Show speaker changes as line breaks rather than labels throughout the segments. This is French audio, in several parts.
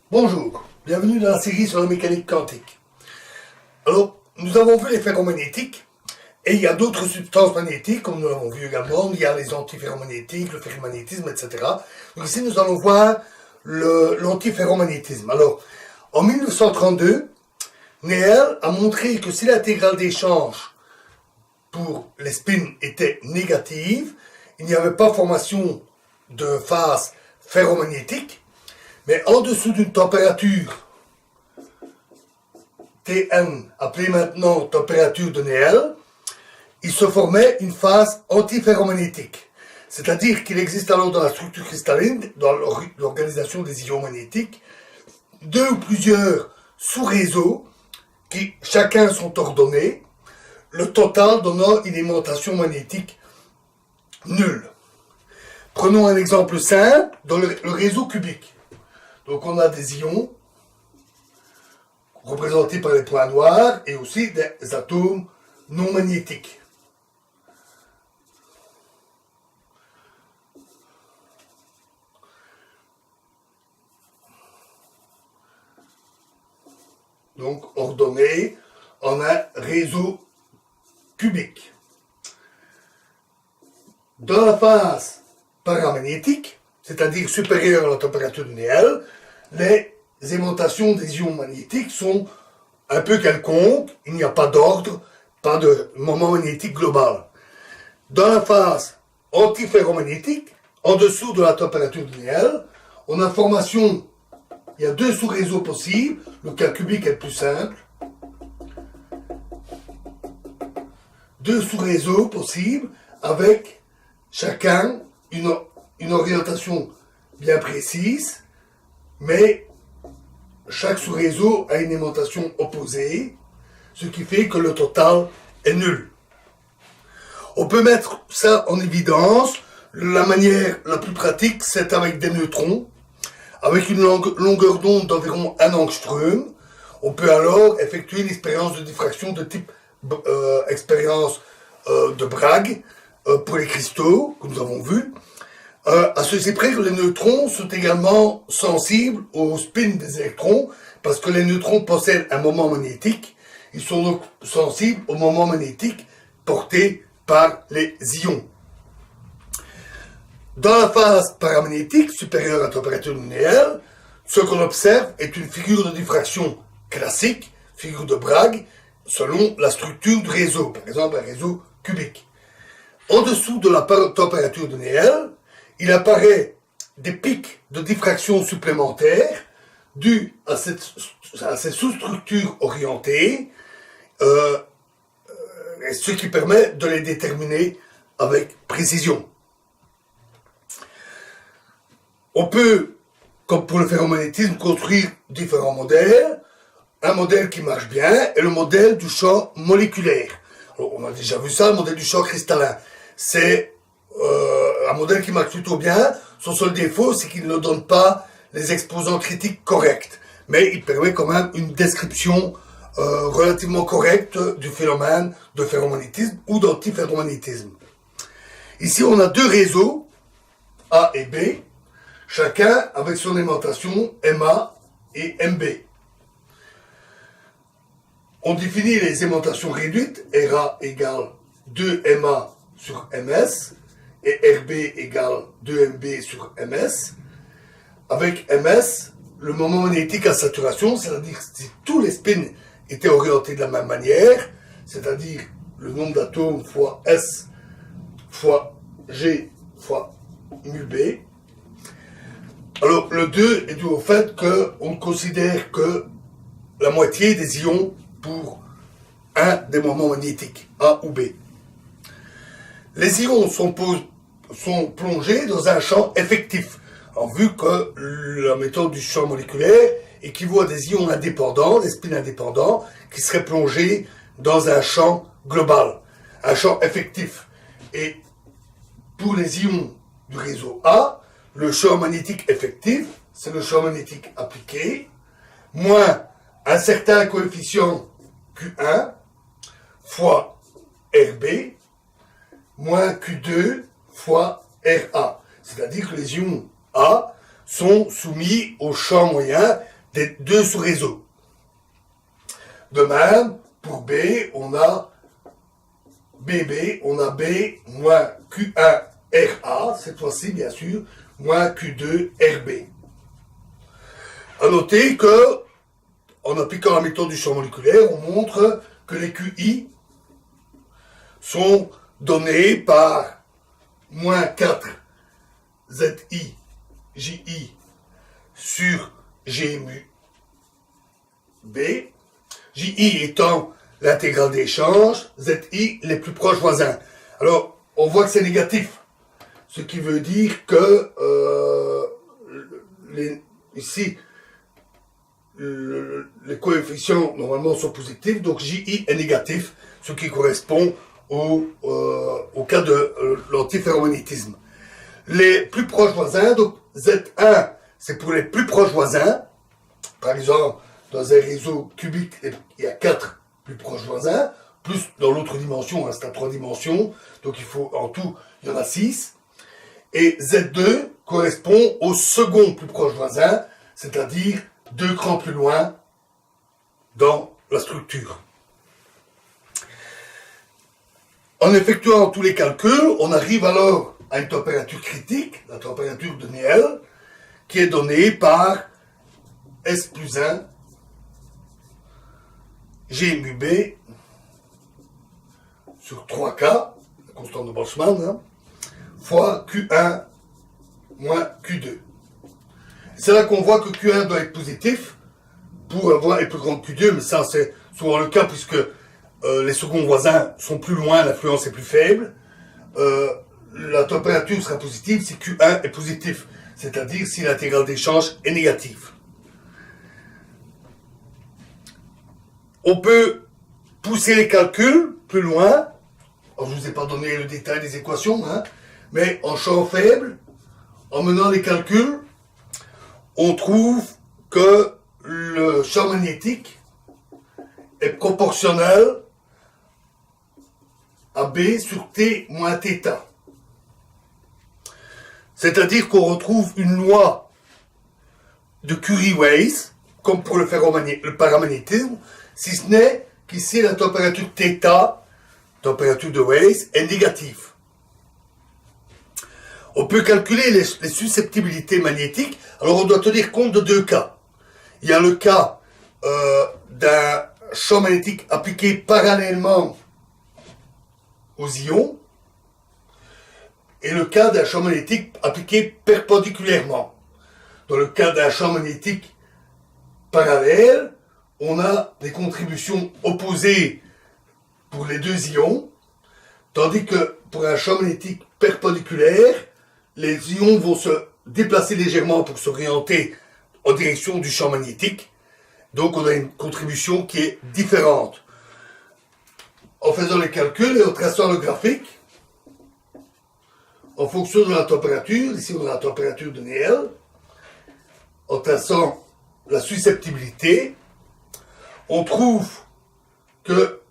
Bonjour, bienvenue dans la série sur la mécanique quantique. Alors, nous avons vu les ferromagnétiques, et il y a d'autres substances magnétiques, comme nous l'avons vu également, il y a les antiferromagnétiques, le ferromagnétisme, etc. Donc ici, nous allons voir l'antiferromagnétisme. Alors, en 1932, Néel a montré que si l'intégrale d'échange pour les spins était négative, il n'y avait pas formation de phase ferromagnétique, mais en dessous d'une température Tn, appelée maintenant température de Néel, il se formait une phase antiferromagnétique. C'est-à-dire qu'il existe alors dans la structure cristalline, dans l'organisation des ions magnétiques, deux ou plusieurs sous-réseaux qui chacun sont ordonnés, le total donnant une aimantation magnétique nulle. Prenons un exemple simple dans le réseau cubique. Donc on a des ions représentés par les points noirs et aussi des atomes non magnétiques. Donc ordonnés en un réseau cubique. Dans la phase paramagnétique, c'est-à-dire supérieure à la température de Néel, les aimantations des ions magnétiques sont un peu quelconques, il n'y a pas d'ordre, pas de moment magnétique global. Dans la phase antiferromagnétique, en dessous de la température de Néel, on a formation, il y a deux sous-réseaux possibles, le cas cubique est le plus simple, deux sous-réseaux possibles avec chacun une orientation bien précise, mais chaque sous-réseau a une aimantation opposée, ce qui fait que le total est nul. On peut mettre ça en évidence. La manière la plus pratique, c'est avec des neutrons, avec une longueur d'onde d'environ 1 angstrom. On peut alors effectuer une expérience de diffraction de type expérience de Bragg pour les cristaux, que nous avons vu. À ceci près que les neutrons sont également sensibles au spin des électrons, parce que les neutrons possèdent un moment magnétique, ils sont donc sensibles au moment magnétique porté par les ions. Dans la phase paramagnétique, supérieure à la température de Néel, ce qu'on observe est une figure de diffraction classique, figure de Bragg, selon la structure du réseau, par exemple un réseau cubique. En dessous de la température de Néel, il apparaît des pics de diffraction supplémentaires dus à ces sous-structures orientées, ce qui permet de les déterminer avec précision. On peut, comme pour le ferromagnétisme, construire différents modèles. Un modèle qui marche bien est le modèle du champ moléculaire. Alors, on a déjà vu ça, le modèle du champ cristallin. C'est un modèle qui marche plutôt bien. Son seul défaut, c'est qu'il ne donne pas les exposants critiques corrects. Mais il permet quand même une description relativement correcte du phénomène de ferromagnétisme ou d'antiferromagnétisme. Ici, on a deux réseaux, A et B, chacun avec son aimantation MA et MB. On définit les aimantations réduites, RA égale 2MA sur MS, et RB égale 2MB sur MS. Avec MS, le moment magnétique à saturation, c'est-à-dire si tous les spins étaient orientés de la même manière, c'est-à-dire le nombre d'atomes fois S fois G fois mu B. Alors le 2 est dû au fait qu'on ne considère que la moitié des ions pour un des moments magnétiques, A ou B. Les ions sont plongés dans un champ effectif, en vue que la méthode du champ moléculaire équivaut à des ions indépendants, des spins indépendants, qui seraient plongés dans un champ global, un champ effectif. Et pour les ions du réseau A, le champ magnétique effectif, c'est le champ magnétique appliqué, moins un certain coefficient Q1 fois RB, moins Q2 fois RA. C'est-à-dire que les ions A sont soumis au champ moyen des deux sous-réseaux. De même, pour B, on a BB, on a B moins Q1 RA, cette fois-ci bien sûr, moins Q2 RB. À noter que, en appliquant la méthode du champ moléculaire, on montre que les QI sont donnés par moins 4 ZI, JI sur G mu B, JI étant l'intégrale d'échange, ZI les plus proches voisins. Alors, on voit que c'est négatif, ce qui veut dire que ici, les coefficients normalement sont positifs, donc JI est négatif, ce qui correspond au cas de l'antiferromagnétisme. Les plus proches voisins, donc Z1, c'est pour les plus proches voisins. Par exemple, dans un réseau cubique, il y a 4 plus proches voisins, plus dans l'autre dimension, c'est à 3 dimensions, donc il faut en tout, il y en a 6. Et Z2 correspond au second plus proche voisin, c'est-à-dire 2 crans plus loin dans la structure. En effectuant tous les calculs, on arrive alors à une température critique, la température de Néel, qui est donnée par S plus 1 G mu B sur 3K, la constante de Boltzmann, fois Q1 moins Q2. C'est là qu'on voit que Q1 doit être positif pour avoir est plus grand que Q2, mais ça c'est souvent le cas puisque les seconds voisins sont plus loin, l'influence est plus faible. La température sera positive si Q1 est positif, c'est-à-dire si l'intégrale d'échange est négative. On peut pousser les calculs plus loin. Alors, je ne vous ai pas donné le détail des équations, mais en champ faible, en menant les calculs, on trouve que le champ magnétique est proportionnel à B sur T moins θ. C'est-à-dire qu'on retrouve une loi de Curie-Weiss, comme pour le paramagnétisme, si ce n'est qu'ici la température θ, température de Weiss, est négative. On peut calculer les susceptibilités magnétiques. Alors on doit tenir compte de 2 cas. Il y a le cas d'un champ magnétique appliqué parallèlement aux ions et le cas d'un champ magnétique appliqué perpendiculairement. Dans le cas d'un champ magnétique parallèle, on a des contributions opposées pour les deux ions, tandis que pour un champ magnétique perpendiculaire, les ions vont se déplacer légèrement pour s'orienter en direction du champ magnétique. Donc on a une contribution qui est différente. En faisant les calculs et en traçant le graphique, en fonction de la température, ici on a la température de Néel, en traçant la susceptibilité, on trouve que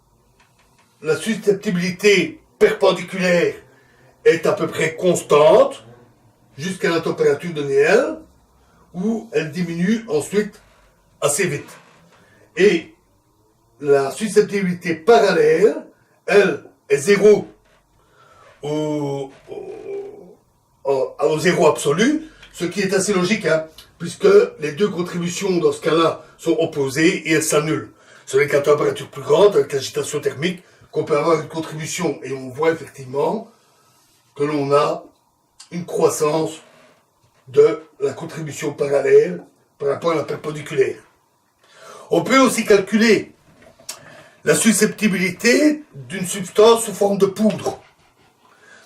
la susceptibilité perpendiculaire est à peu près constante jusqu'à la température de Néel, où elle diminue ensuite assez vite. Et la susceptibilité parallèle, elle, est zéro au zéro absolu, ce qui est assez logique, puisque les deux contributions dans ce cas-là sont opposées et elles s'annulent. Ce n'est qu'à température plus grande, avec l'agitation thermique, qu'on peut avoir une contribution. Et on voit effectivement que l'on a une croissance de la contribution parallèle par rapport à la perpendiculaire. On peut aussi calculer la susceptibilité d'une substance sous forme de poudre.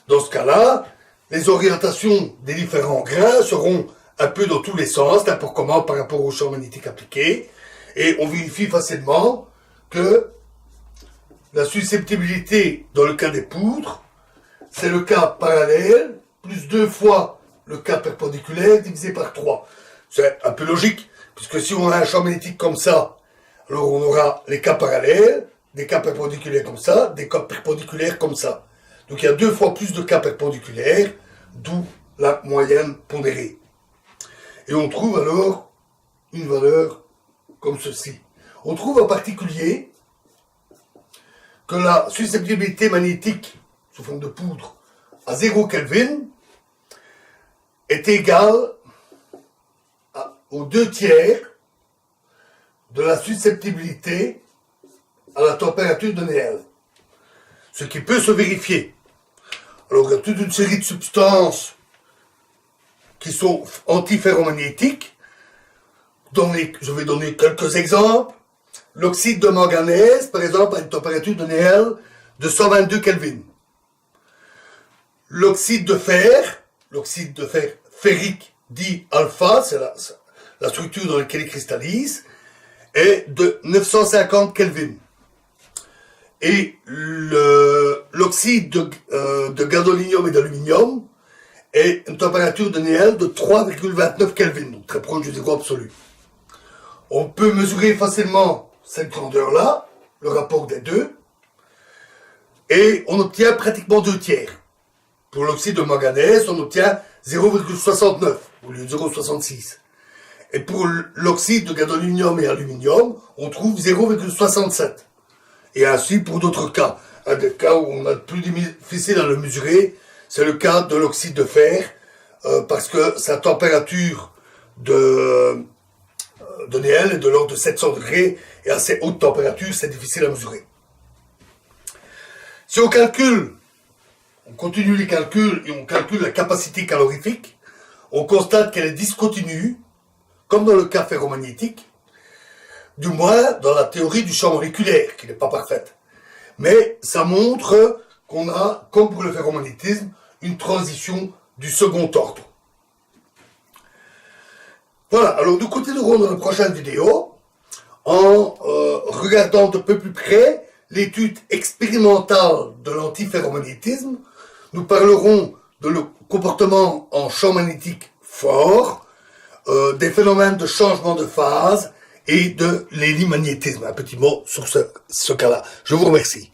Dans ce cas-là, les orientations des différents grains seront un peu dans tous les sens, n'importe comment par rapport au champ magnétique appliqué, et on vérifie facilement que la susceptibilité dans le cas des poudres, c'est le cas parallèle, plus 2 fois le cas perpendiculaire divisé par 3. C'est un peu logique, puisque si on a un champ magnétique comme ça, alors on aura les cas parallèles, des cas perpendiculaires comme ça, des cas perpendiculaires comme ça. Donc il y a 2 fois plus de cas perpendiculaires, d'où la moyenne pondérée. Et on trouve alors une valeur comme ceci. On trouve en particulier que la susceptibilité magnétique sous forme de poudre à 0 Kelvin est égale aux 2/3 de la susceptibilité à la température de Néel. Ce qui peut se vérifier. Alors il y a toute une série de substances qui sont antiferromagnétiques. Je vais donner quelques exemples. L'oxyde de manganèse, par exemple, a une température de Néel de 122 Kelvin. L'oxyde de fer ferrique dit alpha, c'est la structure dans laquelle il cristallise, est de 950 Kelvin. Et l'oxyde de gadolinium et d'aluminium est une température de Néel de 3,29 Kelvin, donc très proche du zéro absolu. On peut mesurer facilement cette grandeur-là, le rapport des deux, et on obtient pratiquement 2/3. Pour l'oxyde de manganèse, on obtient 0,69 au lieu de 0,66. Et pour l'oxyde de gadolinium et aluminium, on trouve 0,67. Et ainsi pour d'autres cas. Un des cas où on a le plus difficile à le mesurer, c'est le cas de l'oxyde de fer, parce que sa température de Néel est de l'ordre de 700 degrés, et à ces hautes températures, c'est difficile à mesurer. Si on continue les calculs et on calcule la capacité calorifique, on constate qu'elle est discontinue, comme dans le cas ferromagnétique, du moins dans la théorie du champ moléculaire, qui n'est pas parfaite. Mais ça montre qu'on a, comme pour le ferromagnétisme, une transition du second ordre. Voilà, alors nous continuerons dans la prochaine vidéo en regardant de peu plus près l'étude expérimentale de l'antiferromagnétisme. Nous parlerons de le comportement en champ magnétique fort, des phénomènes de changement de phase et de l'hélimagnétisme. Un petit mot sur ce cas-là. Je vous remercie.